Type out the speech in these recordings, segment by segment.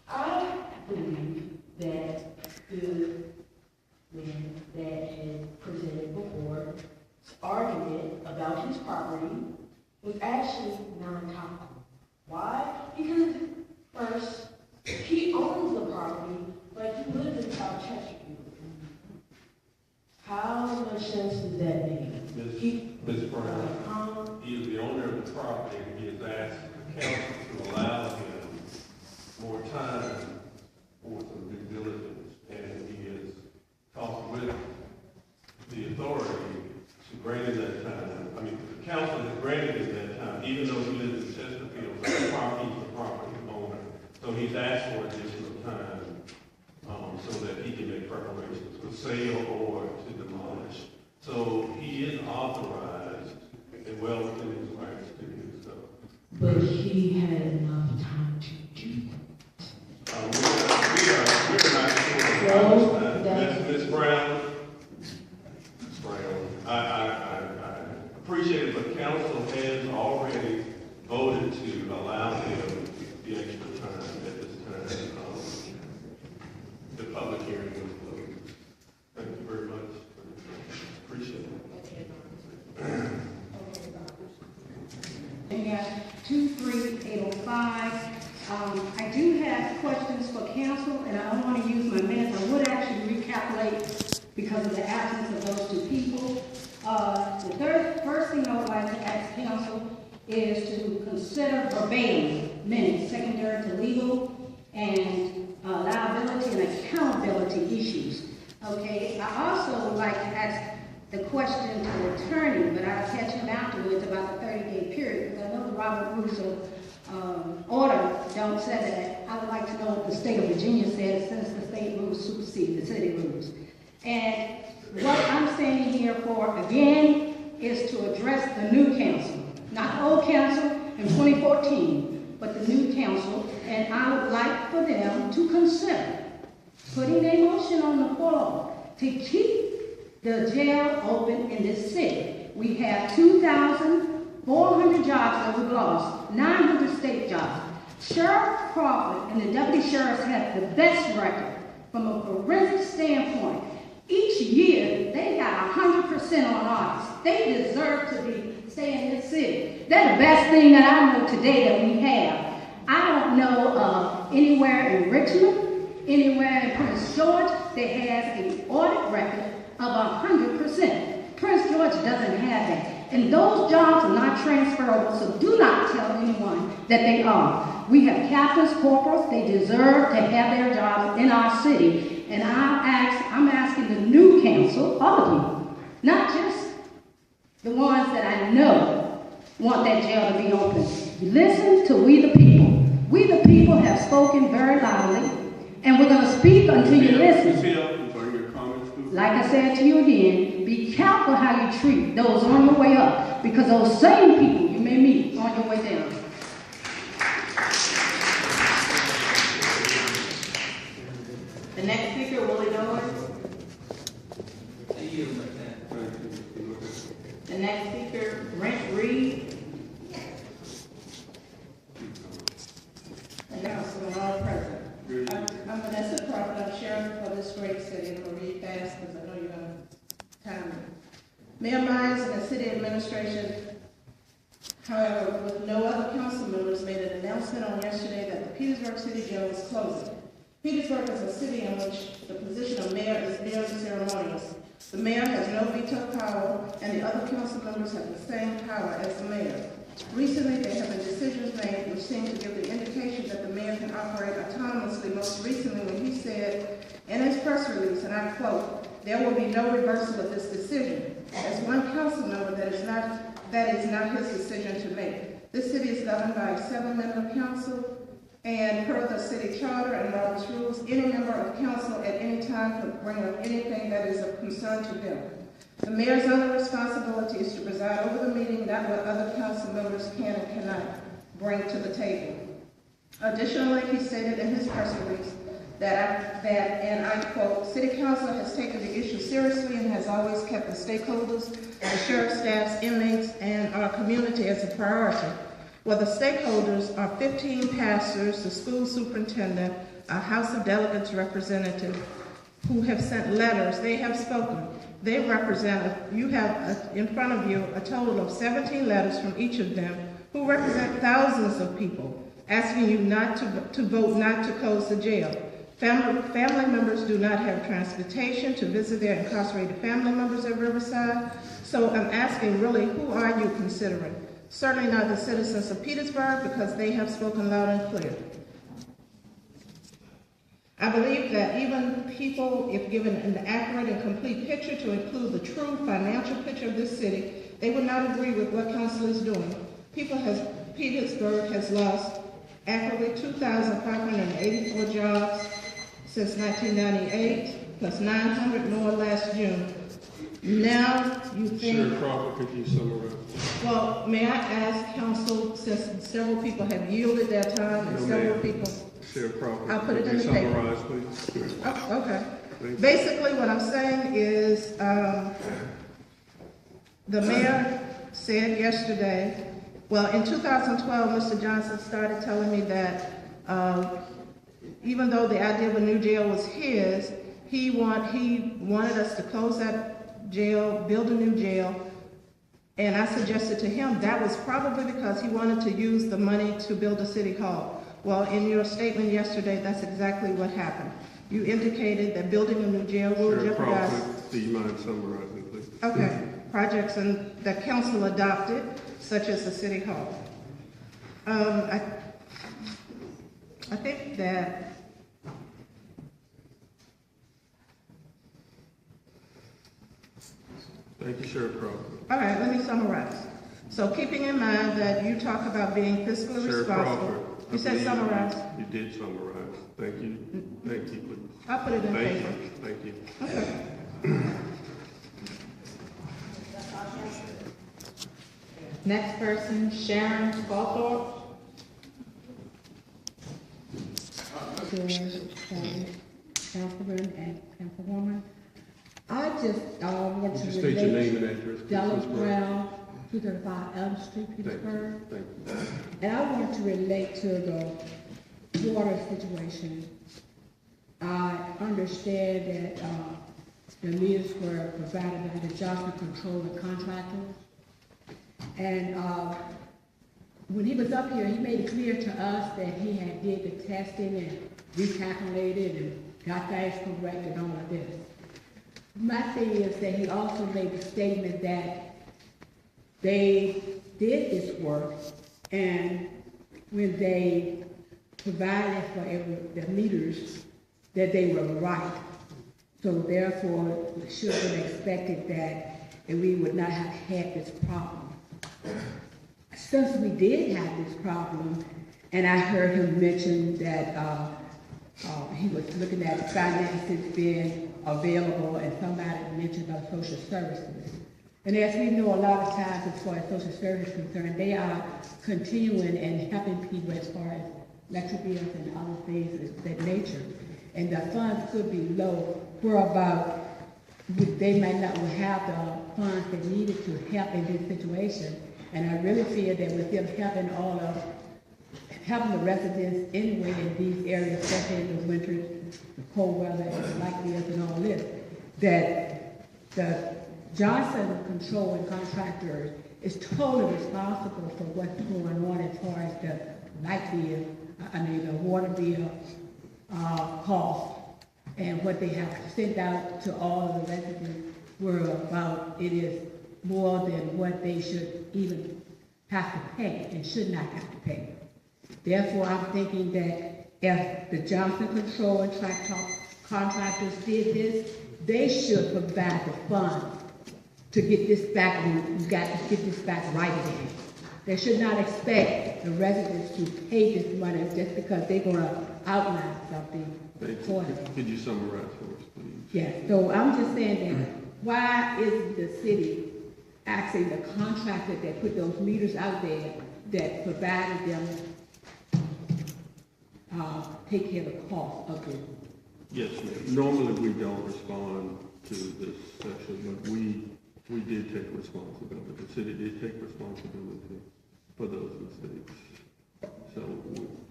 I believe that the man that had presented before argument about his property was actually non-topical. Why? Because first, he owns the property, but he lives in South Chesterfield. How much sense does that make? Ms. Brown, he is the owner of the property, and he has asked the council to allow him more time for some due diligence, and he has talked with the authority to grant him that time. I mean, the council has granted him that time, even though he lives in Chesterfield, but the property owner. So he's asked for additional time so that he can make preparations for sale or to demolish. So he is authorized and well within his rights to do so. But he had enough time to do that. We're not sure. Ms. Brown, I appreciate it, but council has already voted to allow him the extra time at this time. The public hearing was closed. Thank you very much. Appreciate it. We got 23805. I do have questions for council, and I don't want to use my minutes. I would actually recalculate because of the absence of those two people. The first thing I would like to ask council is to consider verbatim minutes secondary to legal and liability and accountability issues. Okay, I also would like to ask the question to the attorney, but I'll catch him afterwards about the 30-day period, because I know the Robert Russo order don't say that. I would like to know what the state of Virginia says, since the state rules supersede the city rules. And what I'm saying here for, again, is to address the new council, not the old council in 2014, but the new council, and I would like for them to consider putting a motion on the floor to keep the jail open in this city. We have 2,400 jobs that we've lost, 900 state jobs. Sheriff Crawford and the deputy sheriffs have the best record from a forensic standpoint. Each year, they got 100% on audits. They deserve to stay in this city. They're the best thing that I know today that we have. I don't know of anywhere in Richmond, anywhere in Prince George that has an audit record of 100%. Prince George doesn't have that. And those jobs are not transferable, so do not tell anyone that they are. We have captains, corporals, they deserve to have their jobs in our city. And I'm asking the new council, all of you, not just the ones that I know want that jail to be open. Listen to we the people. We the people have spoken very loudly, and we're going to speak until you listen. Like I said to you again, be careful how you treat those on your way up, because those same people you may meet on your way down. The next speaker, Willie Miller. The next speaker, Brent Reed. Councilman President. I'm Vanessa Crawford. I'm sheriff for this great city. I'm going to read fast because I know you're going to time me. Mayor Myers and the city administration, however, with no other council members, made an announcement on yesterday that the Petersburg City Jail is closing. Petersburg is a city in which the position of mayor is merely ceremonious. The mayor has no veto power, and the other council members have the same power as the mayor. Recently, there have been decisions made which seem to give the indication that the mayor can operate autonomously, most recently when he said in his press release, and I quote, "There will be no reversal of this decision." As one council member, that is not his decision to make. This city is governed by a 7-member council, and per the city charter and Robert's rules, any member of council at any time could bring up anything that is of concern to them. The mayor's only responsibility is to preside over the meeting, not what other council members can and cannot bring to the table. Additionally, he stated in his press release and I quote, "City Council has taken the issue seriously and has always kept the stakeholders, the sheriff staffs, inmates, and our community as a priority." Well, the stakeholders are 15 pastors, the school superintendent, a House of Delegates representative who have sent letters. They have spoken. They represent, you have in front of you a total of 17 letters from each of them who represent thousands of people asking you not to vote not to close the jail. Family members do not have transportation to visit their incarcerated family members at Riverside. So I'm asking really, who are you considering? Certainly not the citizens of Petersburg, because they have spoken loud and clear. I believe that even people, if given an accurate and complete picture to include the true financial picture of this city, they would not agree with what council is doing. Petersburg has lost accurately 2,584 jobs since 1998, plus 900 more last June. Now you think... Sheriff Crawford, could you summarize? Well, may I ask council, since several people have yielded their time and several people... Sheriff Crawford, I'll put it could in you the paper. summarize, please? Oh, okay. Thank you. Basically, what I'm saying is, the mayor said yesterday, well, in 2012, Mr. Johnson started telling me that even though the idea of a new jail was his, he wanted us to close that jail, build a new jail, and I suggested to him that was probably because he wanted to use the money to build a city hall. Well, in your statement yesterday, that's exactly what happened. You indicated that building a new jail will Sheriff jeopardize... Crawford, do you mind summarizing, please? Okay, projects that council adopted, such as the city hall. I think that Thank you, Sheriff Crawford. all right, let me summarize. So keeping in mind that you talk about being fiscally Sheriff responsible. Crawford, You said summarize. You did summarize. Thank you. Thank you, please. I'll put it in Thank paper. you. Thank you. Okay. Next person, Sharon Cawthorne. Councilman and Councilwoman. I just want to Would you state your name relate and address, please, Dallas Ms. Brown? Brown, 235 Elm Street, Thank you. Petersburg. Thank you. And I want to relate to the water situation. I understand that the meters were provided by the Johnson Control and Contractors. And when he was up here, he made it clear to us that he had did the testing and recalculated and got things correct and all of this. My thing is that he also made the statement that they did this work, and when they provided for the meters, that they were right. So therefore, it should have been expected that we would not have had this problem. Since we did have this problem, and I heard him mention that he was looking at finances being available, and somebody mentioned about social services. And as we know, a lot of times as far as social service is concerned, they are continuing and helping people as far as electric bills and other things of that nature. And the funds could be low, whereabout they might not have the funds they needed to help in this situation. And I really feel that with them helping the residents anyway in these areas, especially in the winter, the cold weather, and the like this and all this, that the Johnson Control and Contractors is totally responsible for what's going on as far as the water bill cost, and what they have sent out to all of the residents were about, it is more than what they should even have to pay and should not have to pay. Therefore, I'm thinking that if the Johnson Control and Contractors did this, they should provide the funds to get this back, we've got to get this back right again. They should not expect the residents to pay this money just because they're gonna outline something for them. Could you summarize for us, please? Yeah, so I'm just saying that why isn't the city asking the contractor that put those meters out there that provided them take care of the cost of Yes, ma'am. Normally, we don't respond to this section, but we did take responsibility. The city did take responsibility for those mistakes. So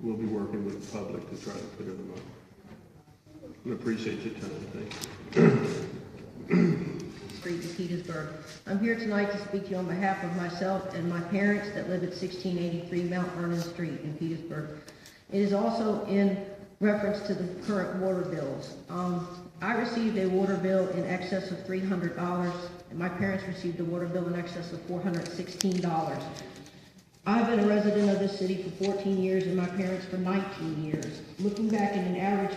we'll be working with the public to try to clear them up. We appreciate your time. Thank you. Street in Petersburg. I'm here tonight to speak to you on behalf of myself and my parents that live at 1683 Mount Vernon Street in Petersburg. It is also in reference to the current water bills. I received a water bill in excess of $300, and my parents received a water bill in excess of $416. I've been a resident of this city for 14 years and my parents for 19 years. Looking back at an average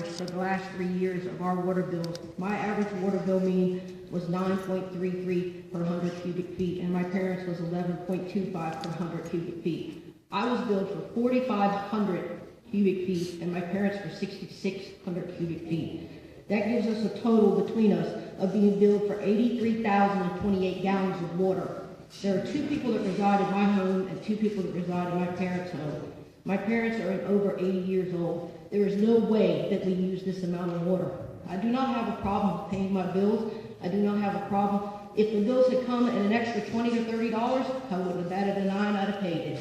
for the last 3 years of our water bills, my average water bill mean was 9.33 per 100 cubic feet and my parents was 11.25 per 100 cubic feet. I was billed for 4,500 cubic feet and my parents for 6,600 cubic feet. That gives us a total between us of being billed for 83,028 gallons of water. There are 2 people that reside in my home and 2 people that reside in my parents' home. My parents are over 80 years old. There is no way that we use this amount of water. I do not have a problem paying my bills. I do not have a problem. If the bills had come at an extra $20 or $30, I wouldn't have batted an eye and I'd have paid it.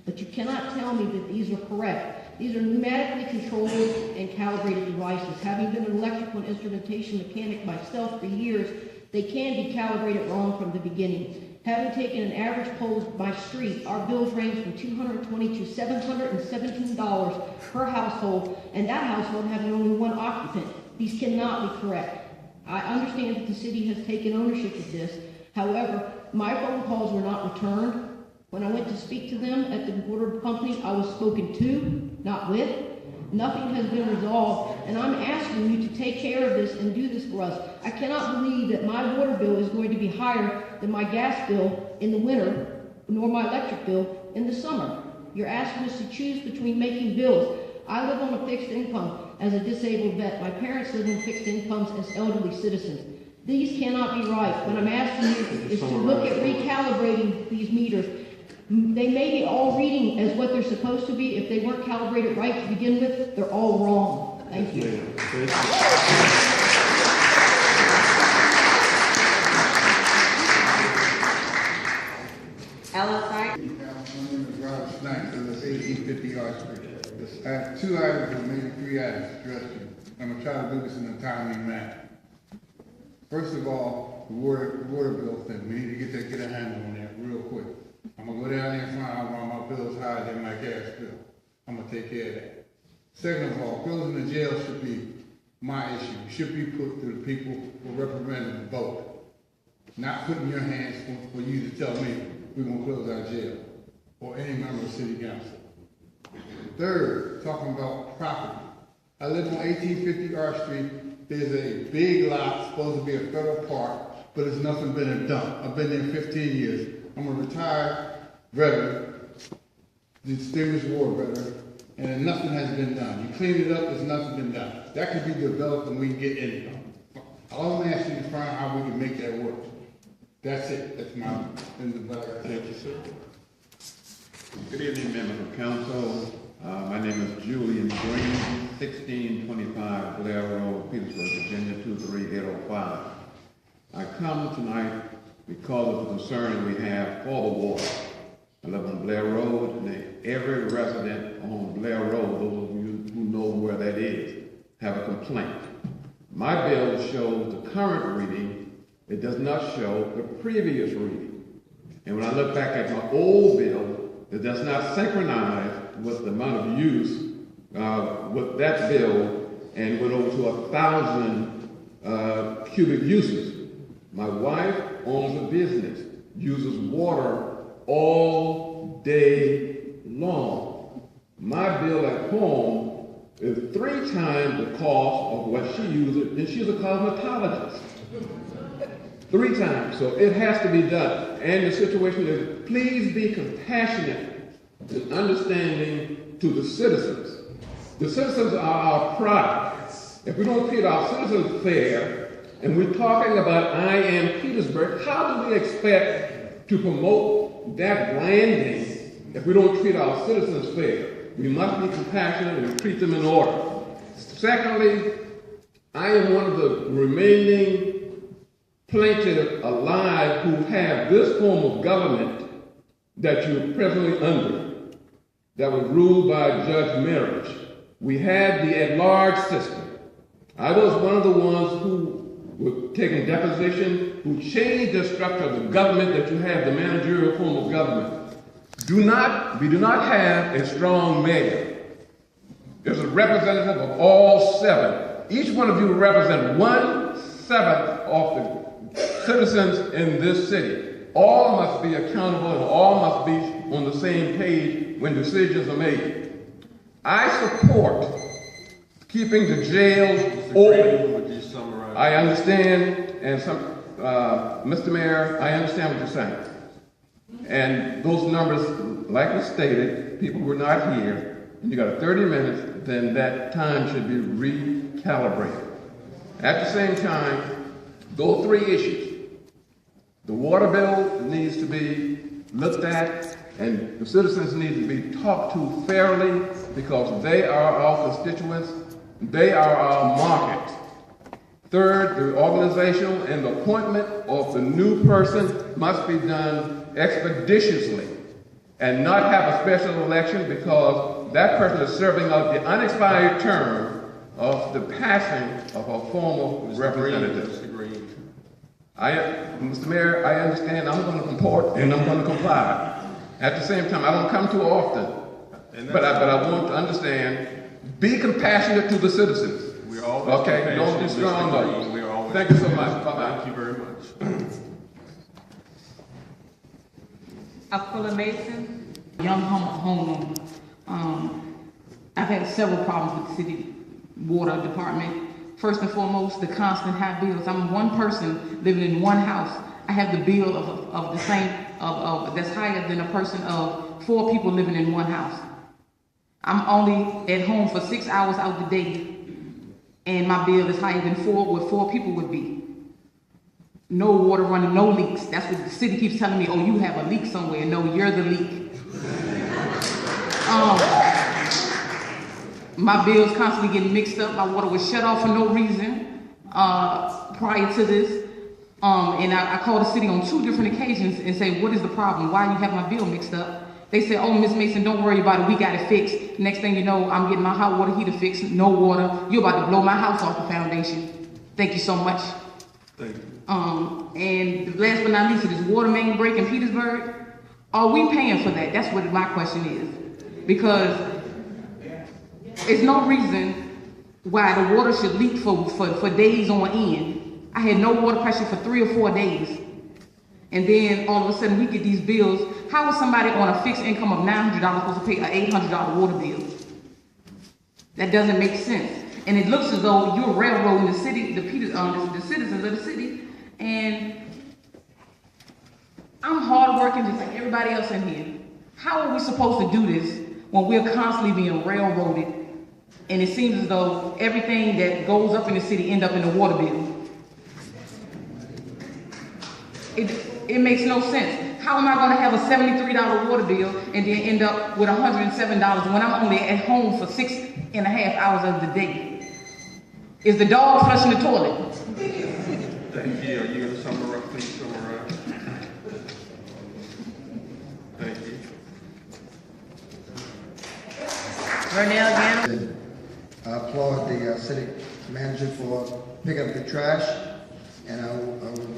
But you cannot tell me that these are correct. These are pneumatically controlled and calibrated devices. Having been an electrical and instrumentation mechanic myself for years, they can be calibrated wrong from the beginning. Having taken an average poll by street, our bills range from $220 to $717 per household, and that household having only 1 occupant. These cannot be correct. I understand that the city has taken ownership of this. However, my phone calls were not returned. When I went to speak to them at the water company, I was spoken to, not with. Nothing has been resolved, and I'm asking you to take care of this and do this for us. I cannot believe that my water bill is going to be higher than my gas bill in the winter, nor my electric bill in the summer. You're asking us to choose between making bills. I live on a fixed income as a disabled vet. My parents live on fixed incomes as elderly citizens. These cannot be right. What I'm asking you is to look at recalibrating these meters. They may be all reading as what they're supposed to be. If they weren't calibrated right to begin with, they're all wrong. Thank you. Ella, My name is Robert Snipes, and it's 1850 R Street. I have 2 items, or maybe 3 items to address you. I'm going to try to do this in a timely manner. First of all, the water bill thing. We need to get a handle on that real quick. I'm going to go down there and find out why my bill's higher than my gas bill. I'm going to take care of that. Second of all, bills in the jail should be my issue. It should be put to the people who represent the vote. Not put in your hands for you to tell me we're going to close our jail or any member of city council. Third, talking about property. I live on 1850 R Street. There's a big lot supposed to be a federal park, but there's nothing been done. I've been there 15 years. I'm a retired veteran, distinguished war veteran, and nothing has been done. You clean it up, there's nothing been done. That could be developed and we can get income. All I'm asking is find out how we can make that work. That's it. That's my Thank you, sir. Good evening, members of council. My name is Julian Green, 1625 Blair Road, Petersburg, Virginia, 23805. I come tonight because of the concern we have for the water. I live on Blair Road, and every resident on Blair Road, those of you who know where that is, have a complaint. My bill shows the current reading. It does not show the previous reading. And when I look back at my old bill, it does not synchronize with the amount of use with that bill, and went over to 1,000 cubic uses. My wife owns a business, uses water all day long. My bill at home is 3 times the cost of what she uses, and she's a cosmetologist. 3 times, so it has to be done. And the situation is, please be compassionate and understanding to the citizens. The citizens are our product. If we don't treat our citizens fair, and we're talking about I Am Petersburg, how do we expect to promote that branding if we don't treat our citizens fair? We must be compassionate and treat them in order. Secondly, I am one of the remaining plaintiffs alive who have this form of government that you're presently under, that was ruled by Judge Marriage. We had the at-large system. I was one of the ones who were taking deposition, who changed the structure of the government that you have, the managerial form of government. We do not have a strong mayor. There's a representative of all 7. Each one of you represent 1/7 of the citizens in this city. All must be accountable and all must be on the same page when decisions are made. I support keeping the jails open. I understand, and Mr. Mayor, I understand what you're saying. And those numbers, like was stated, people were not here, and you got 30 minutes, then that time should be recalibrated. At the same time, those 3 issues. The water bill needs to be looked at, and the citizens need to be talked to fairly because they are our constituents, they are our market. Third, the organizational and the appointment of the new person must be done expeditiously and not have a special election because that person is serving out the unexpired term of the passing of a former representative. Mr. Mayor, I understand I'm going to comport and I'm going to comply. At the same time, I don't come too often, but I want to understand, be compassionate to the citizens. Okay, don't be strong though. Thank you so much. Bye-bye. Thank you very much. Aquila Mason. Young homeowner. I've had several problems with the city water department. First and foremost, the constant high bills. I'm one person living in one house. I have the bill of the same, that's higher than a person of 4 people living in one house. I'm only at home for 6 hours out the day, and my bill is higher than 4 people would be. No water running, no leaks. That's what the city keeps telling me, oh, you have a leak somewhere. No, you're the leak. My bills constantly getting mixed up. My water was shut off for no reason prior to this. And I called the city on 2 different occasions and say, what is the problem? Why you have my bill mixed up? They said, oh, Ms. Mason, don't worry about it. We got it fixed. Next thing you know, I'm getting my hot water heater fixed. No water. You're about to blow my house off the foundation. Thank you so much. Thank you. And last but not least, this water main break in Petersburg. Are we paying for that? That's what my question is. Because there's no reason why the water should leak for days on end. I had no water pressure for 3 or 4 days. And then all of a sudden we get these bills. How is somebody on a fixed income of $900 supposed to pay an $800 water bill? That doesn't make sense. And it looks as though you're railroading the city, the citizens of the city. And I'm hardworking just like everybody else in here. How are we supposed to do this when we're constantly being railroaded? And it seems as though everything that goes up in the city ends up in the water bill. It makes no sense. How am I going to have a $73 water bill and then end up with $107 when I'm only at home for 6.5 hours of the day? Is the dog flushing the toilet? Thank you. Are you going to summarize? Please summarize. Thank you. Vernell Gannon. I applaud the city manager for picking up the trash, and I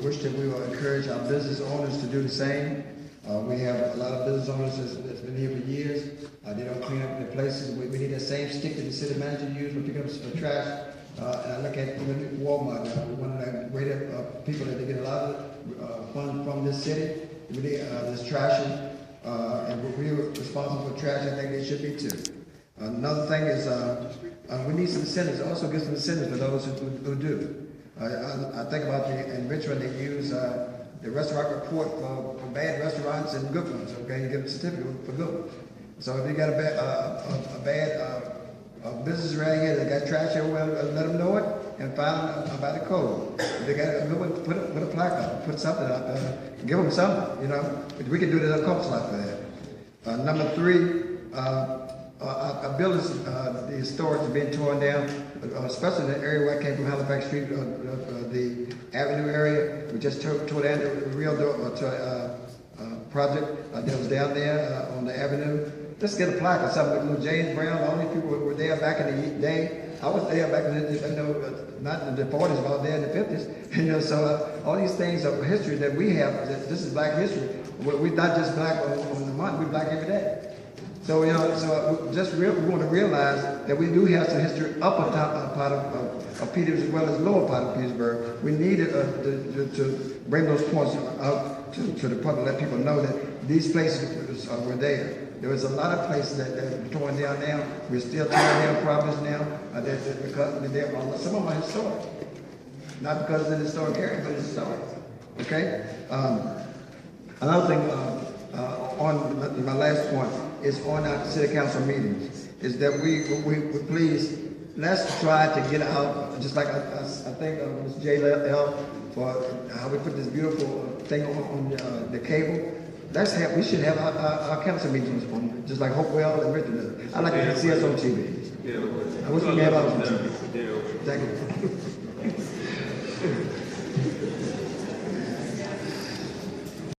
wish that we will encourage our business owners to do the same. We have a lot of business owners that's been here for years. They don't clean up their places. We need that same stick that the city manager used for picking up the trash. And I look at Walmart, one of the greater people that they get a lot of funds from this city. We need this trashing, and we're responsible for trash. I think they should be too. Another thing is we need some incentives. Also, give some incentives for those who do. I think about in Richmond they use the restaurant report for bad restaurants and good ones. Okay, you get a certificate for good ones. So if you got a bad business around here that got trash everywhere, let them know it and file them by the code. If they got a good one, put a plaque up, put something up, give them something. You know, we can do that on coast like that. Number 3. our buildings, the historic has been torn down, especially in the area where I came from, Halifax Street, the Avenue area. We just tore down the real project that was down there on the Avenue. Let's get a plaque or something with little James Brown. All these people were there back in the day. I was there back in the, not in the 40s, but I was there in the 50s. So all these things of history that we have, this is black history. We're not just black on the month, we're black every day. So, we want to realize that we do have some history upper part of Petersburg as well as lower part of Petersburg. We needed to bring those points up to the public, let people know that these places were there. There was a lot of places that were torn down now. We're still tearing down properties now because some of them are historic. Not because it's an historic area, but it's historic. Okay? Another thing, on my last point, is on our city council meetings, is that we please, let's try to get out, just like I think Ms. JL for how we put this beautiful thing on the cable. We should have our council meetings on, just like Hopewell and Richmond does. I'd like to see us on TV. I wish we could have ours on TV. Thank you.